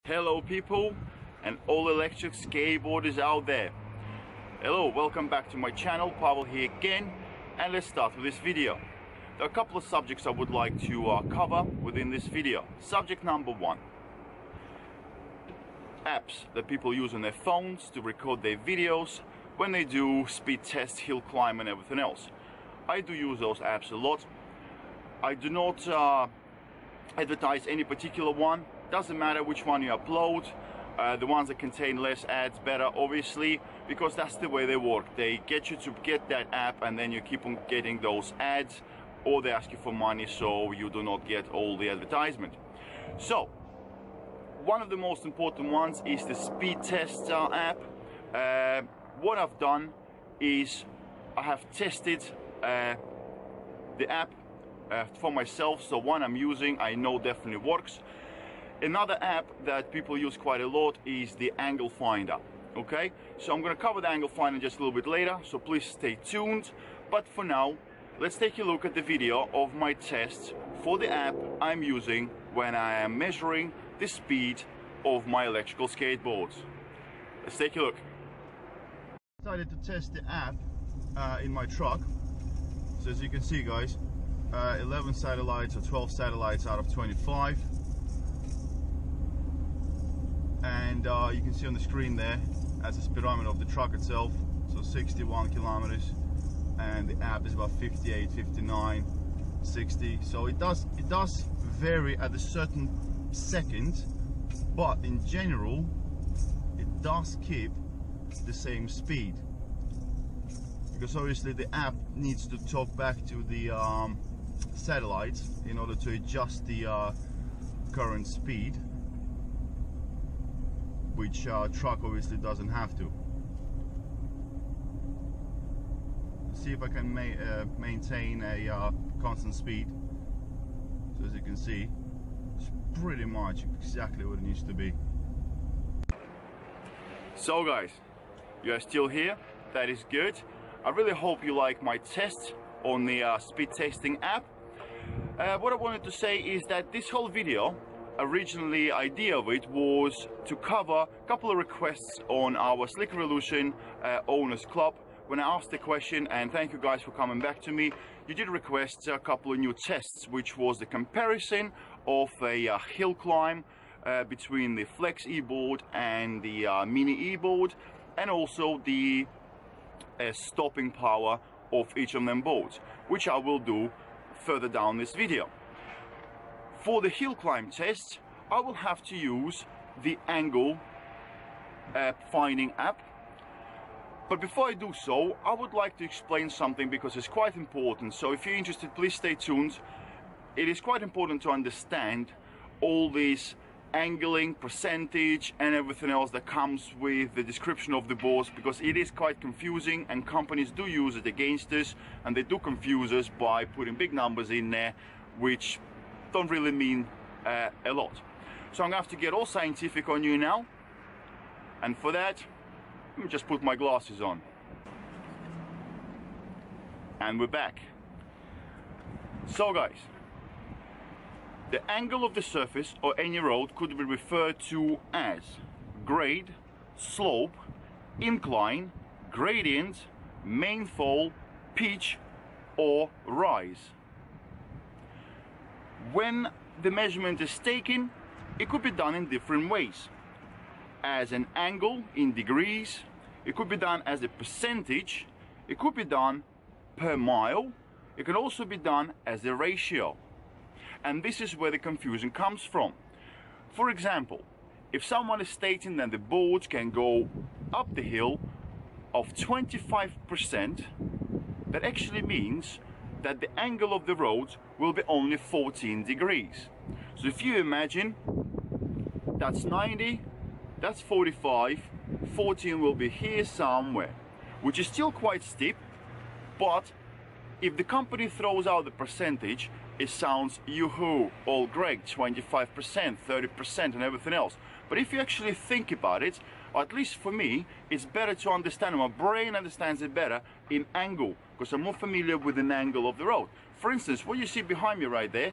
Hello people and all electric skateboarders out there. Hello, welcome back to my channel. Pavel here again, and let's start with this video. There are a couple of subjects I would like to cover within this video. Subject number one: apps that people use on their phones to record their videos when they do speed tests, hill climb and everything else. I do use those apps a lot. I do not advertise any particular one. Doesn't matter which one you upload. The ones that contain less ads better, obviously, because that's the way they work. They get you to get that app and then you keep on getting those ads, or they ask you for money so you do not get all the advertisement. So one of the most important ones is the speed test app. What I've done is I have tested the app for myself, so one I'm using I know definitely works. Another app that people use quite a lot is the angle finder. Okay, so I'm going to cover the angle finder just a little bit later, so please stay tuned. But for now, let's take a look at the video of my tests for the app I'm using when I am measuring the speed of my electrical skateboards. Let's take a look. I decided to test the app in my truck. So as you can see, guys, 11 satellites or 12 satellites out of 25. And you can see on the screen there as a speedometer of the truck itself, so 61 kilometers, and the app is about 58, 59, 60. So it does vary at a certain second, but in general it does keep the same speed, because obviously the app needs to talk back to the satellites in order to adjust the current speed, which truck obviously doesn't have to. Let's see if I can maintain a constant speed. So as you can see, it's pretty much exactly what it needs to be. So guys, you are still here. That is good. I really hope you like my test on the speed testing app. What I wanted to say is that this whole video, originally idea of it was to cover a couple of requests on our Slick Revolution Owners Club. When I asked the question, and thank you guys for coming back to me, you did request a couple of new tests, which was the comparison of a hill climb between the Flex Eboard and the Mini Eboard, and also the stopping power of each of them boards, which I will do further down this video. For the hill climb test, I will have to use the angle finding app. But before I do so, I would like to explain something, because it's quite important. So if you're interested, please stay tuned. It is quite important to understand all this angling, percentage and everything else that comes with the description of the boards, because it is quite confusing and companies do use it against us, and they do confuse us by putting big numbers in there which don't really mean a lot. So I'm gonna have to get all scientific on you now, and for that let me just put my glasses on, and we're back. So guys, the angle of the surface or any road could be referred to as grade, slope, incline, gradient, main fall, pitch or rise. When the measurement is taken, it could be done in different ways. As an angle in degrees, it could be done as a percentage, it could be done per mile, it can also be done as a ratio. And this is where the confusion comes from. For example, if someone is stating that the boards can go up the hill of 25%, that actually means that the angle of the road will be only 14 degrees. So if you imagine that's 90, that's 45, 14 will be here somewhere, which is still quite steep, but if the company throws out the percentage, it sounds yoo-hoo, all great, 25%, 30% and everything else. But if you actually think about it, or at least for me, it's better to understand, my brain understands it better in angle, because I'm more familiar with an angle of the road. For instance, what you see behind me right there,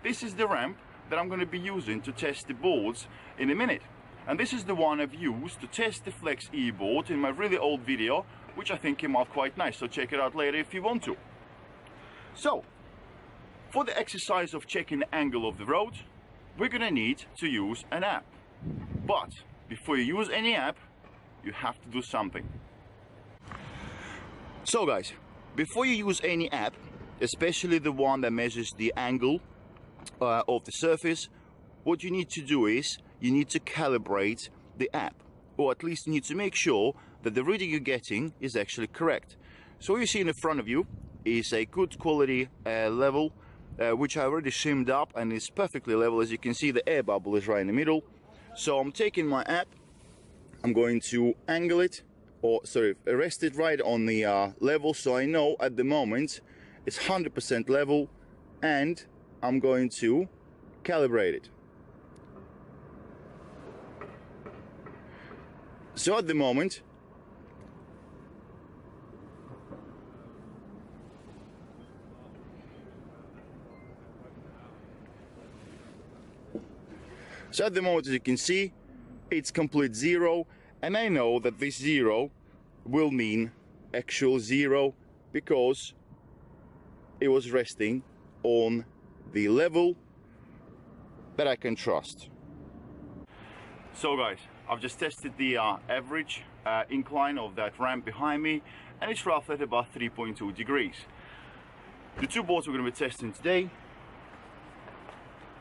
this is the ramp that I'm going to be using to test the boards in a minute. And this is the one I've used to test the Flex Eboard in my really old video, which I think came out quite nice, so check it out later if you want to. So, for the exercise of checking the angle of the road, we're going to need to use an app. But before you use any app, you have to do something. So guys, before you use any app, especially the one that measures the angle of the surface, what you need to do is you need to calibrate the app, or at least you need to make sure that the reading you're getting is actually correct. So what you see in front of you is a good quality level, which I already shimmed up and is perfectly level. As you can see, the air bubble is right in the middle. So I'm taking my app, I'm going to angle it, or sorry, rest it right on the level, so I know at the moment it's 100% level, and I'm going to calibrate it. So at the moment, as you can see, it's complete zero, and I know that this zero will mean actual zero because it was resting on the level that I can trust. So guys, I've just tested the average incline of that ramp behind me, and it's roughly at about 3.2 degrees. The two boards we're going to be testing today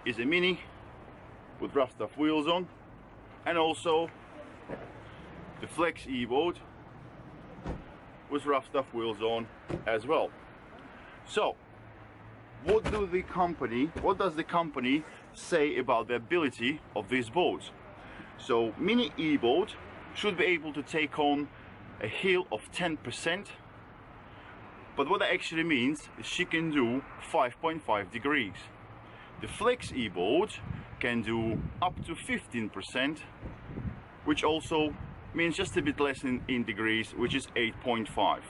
is a Mini with rough stuff wheels on, and also the Flex Eboard with rough stuff wheels on as well. So what does the company say about the ability of these boards? So Mini Eboard should be able to take on a hill of 10%, but what that actually means is she can do 5.5 degrees. The Flex Eboard can do up to 15%, which also means just a bit less in degrees, which is 8.5.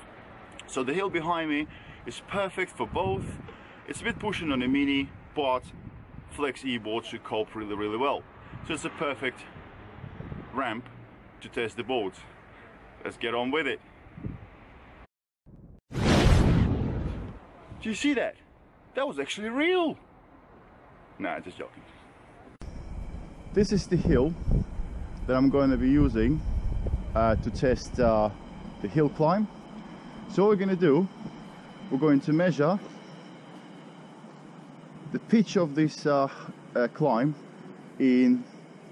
So the hill behind me is perfect for both. It's a bit pushing on the Mini, but Flex Eboard should cope really, really well. So it's a perfect ramp to test the boards. Let's get on with it. Do you see that? That was actually real. Nah, just joking. This is the hill that I'm going to be using to test the hill climb. So what we're going to do, we're going to measure the pitch of this climb in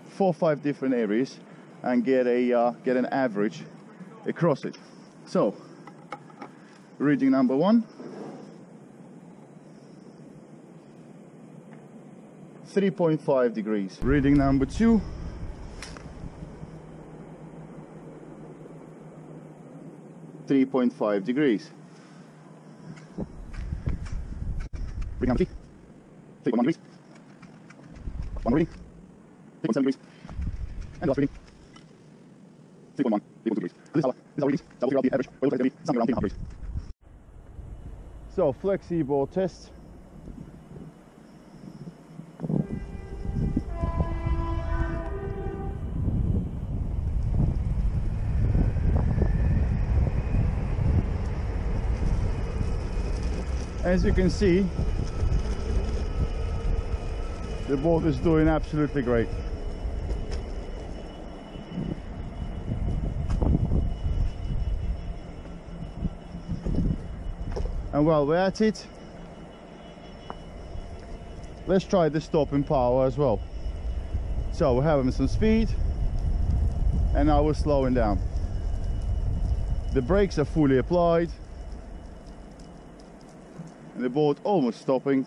4 or 5 different areas and get an average across it. So reading number 1, 3.5 degrees. Reading number 2, 3.5 degrees. Reading number 3, 3.1 degrees. One more reading, 3.7 degrees. And the last reading, 3.1, 3.2 degrees. So this is our readings. So we'll figure out the average. We'll test something around 3.5 degrees. So Flex Eboard test. As you can see, the board is doing absolutely great. And while we're at it, let's try the stopping power as well. So we're having some speed, and now we're slowing down. The brakes are fully applied, and the board almost stopping,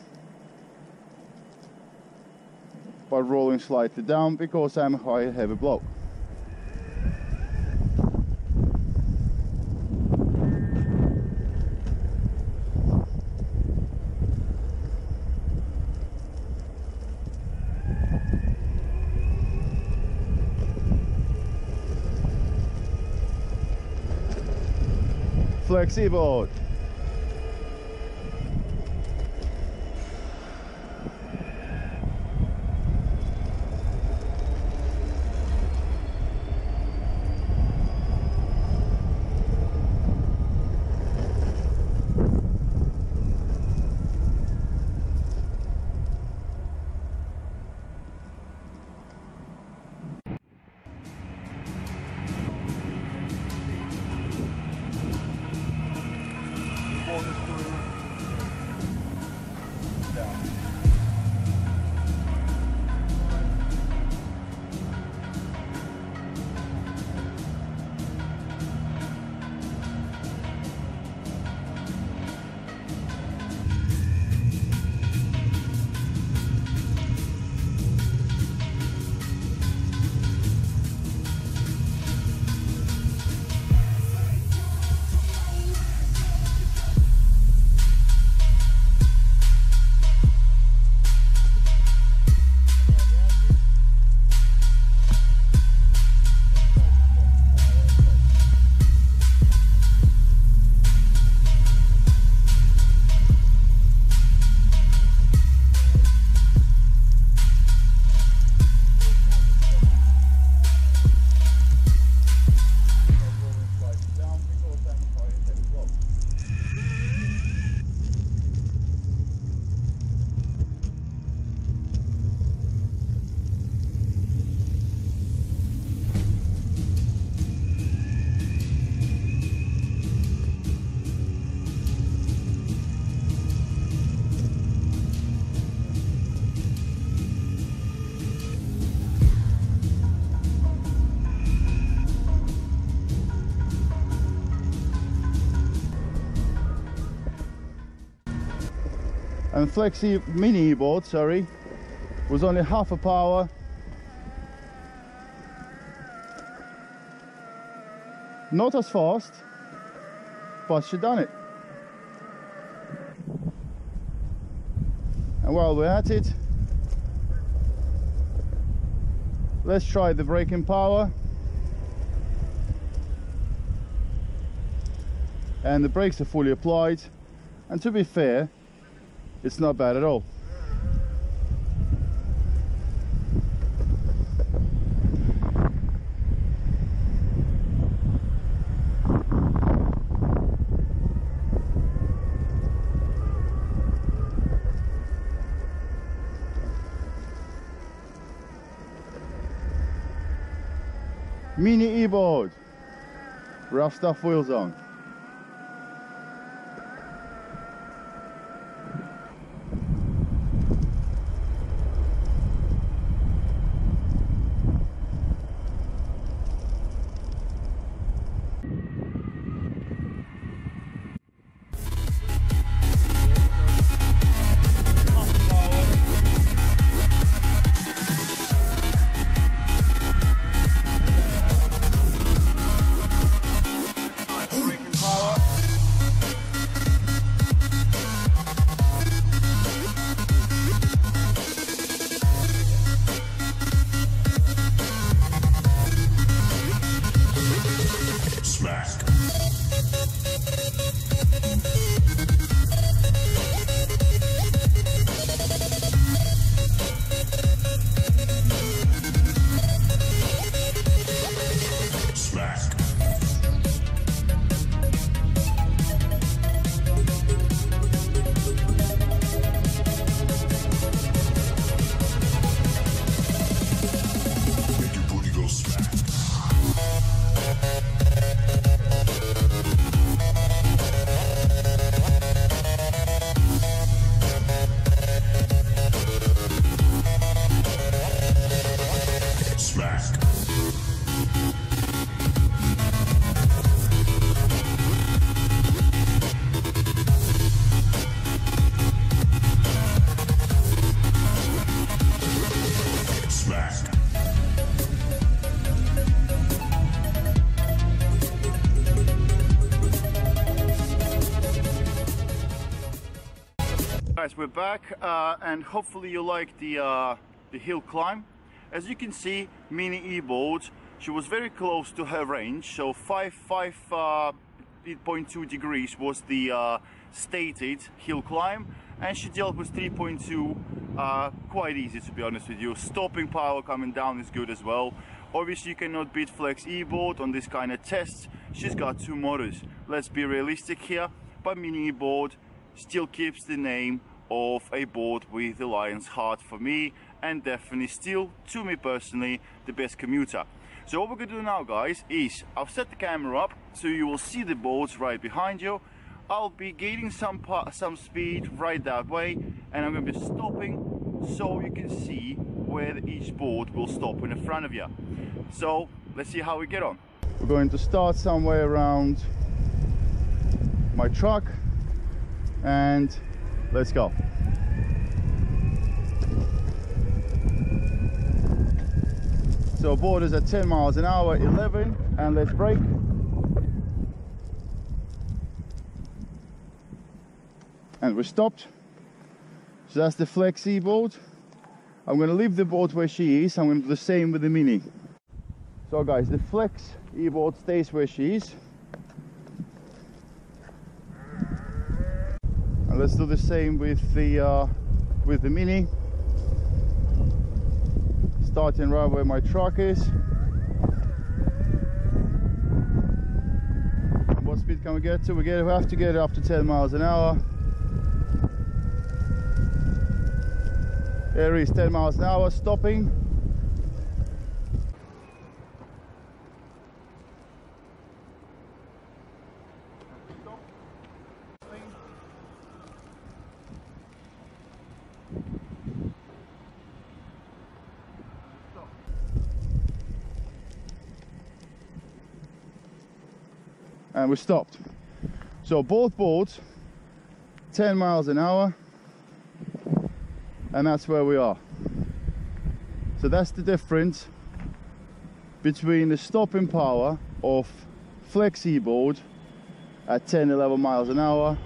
but rolling slightly down because I'm a high heavy blow. Flex Eboard. And Flex Mini Eboard, sorry, was only half a power. Not as fast, but she done it. And while we're at it, let's try the braking power. And the brakes are fully applied, and to be fair, it's not bad at all. Mini Eboard, rough stuff wheels on. Guys, we're back and hopefully you like the hill climb. As you can see, Mini Eboard, she was very close to her range, so 5.2 degrees was the stated hill climb, and she dealt with 3.2 quite easy, to be honest with you. Stopping power coming down is good as well. Obviously you cannot beat Flex Eboard on this kind of tests. She's got 2 motors. Let's be realistic here, but Mini Eboard still keeps the name of a board with the lion's heart for me, and definitely still, to me personally, the best commuter. So what we're gonna do now, guys, is I've set the camera up so you will see the boards right behind you. I'll be gaining some speed right that way, and I'm gonna be stopping so you can see where each board will stop in front of you. So let's see how we get on. We're going to start somewhere around my truck, and let's go. So board is at 10 miles an hour, 11, and let's brake. And we're stopped. So that's the Flex Eboard. I'm going to leave the board where she is. I'm going to do the same with the Mini. So guys, the Flex Eboard stays where she is. And let's do the same with the Mini. Starting right where my truck is. What speed can we get to? We have to get it up to 10 miles an hour. There is 10 miles an hour, stopping. And we're stopped. So both boards 10 miles an hour. and that's where we are. So that's the difference between the stopping power of Flex Eboard at 10-11 miles an hour,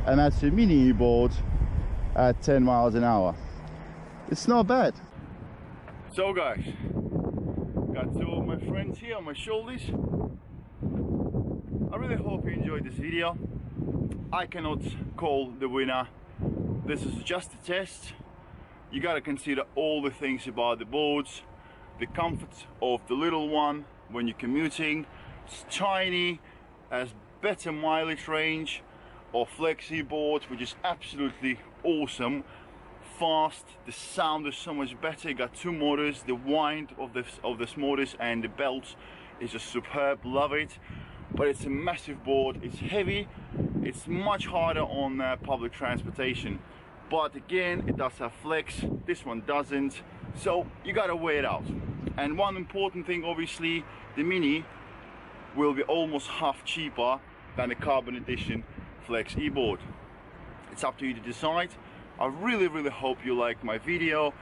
and that's a Mini Eboard at 10 miles an hour. It's not bad. So guys, got two of my friends here on my shoulders. I really hope you enjoyed this video. I cannot call the winner. This is just a test. You gotta consider all the things about the boards, the comfort of the little one when you're commuting. It's tiny, has better mileage range, or Flex Eboard, which is absolutely awesome. Fast, the sound is so much better. You got two motors, the wind of this motors and the belts is just superb, love it. But it's a massive board, it's heavy, it's much harder on public transportation. But again, it does have flex, this one doesn't, so you gotta weigh it out. And one important thing, obviously, the Mini will be almost half cheaper than the carbon edition Flex Eboard. It's up to you to decide. I really hope you liked my video.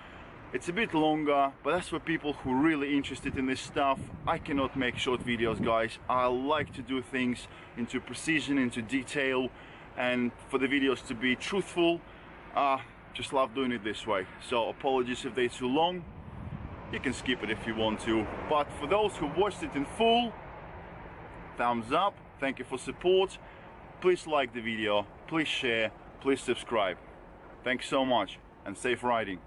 It's a bit longer, but that's for people who are really interested in this stuff. I cannot make short videos, guys. I like to do things into precision, into detail, and for the videos to be truthful. Just love doing it this way. So apologies if they're too long. You can skip it if you want to. But for those who watched it in full, thumbs up. Thank you for support. Please like the video, please share, please subscribe. Thanks so much, and safe riding.